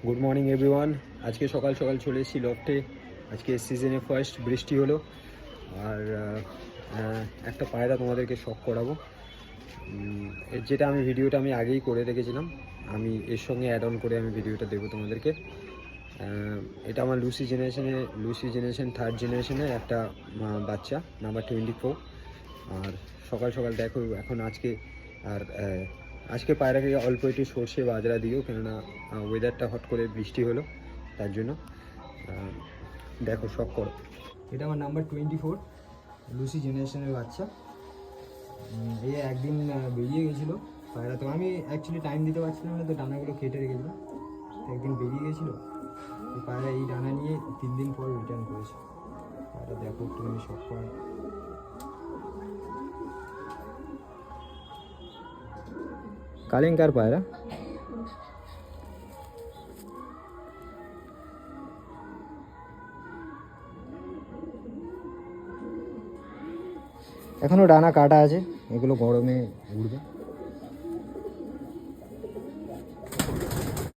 Good morning everyone. আজকে সকাল সকাল চলে এসেছি লফটে। আজকে সিজনে ফার্স্ট বৃষ্টি হলো আর একটা পায়রা তোমাদেরকে শখ করাবো। যেটা ভিডিওটা আমি আগেই করে রেখেছিলাম, আমি এর সঙ্গে অ্যাড অন করে আমি ভিডিওটা দেবো তোমাদেরকে। এটা আমার লুসি জেনারেশন থার্ড জেনারেশনের একটা বাচ্চা, নাম্বার 24। আর সকাল সকাল দেখো এখন আজকে পায়রাকে অল্প একটু সর্ষে বাজরা দিও, কেননা ওয়েদারটা হট করে বৃষ্টি হলো, তার জন্য দেখো শখ করো। এটা আমার নাম্বার 24 লুসি জেনারেশনের বাচ্চা। এই একদিন বেরিয়ে গেছিলো পায়রা, তো আমি অ্যাকচুয়ালি টাইম দিতে পারছিলাম না, তো ডানাগুলো কেটে রেখেছিলাম। একদিন বেরিয়ে গেছিলো পায়রা, এই ডানা নিয়ে 3 দিন পর রিটার্ন করেছে। পায়রা দেখো একটুখানি শখ করা। কালিঙ্কার পায়রা। এখনো ডানা কাটা আছে, এগুলো গরমে উড়বে।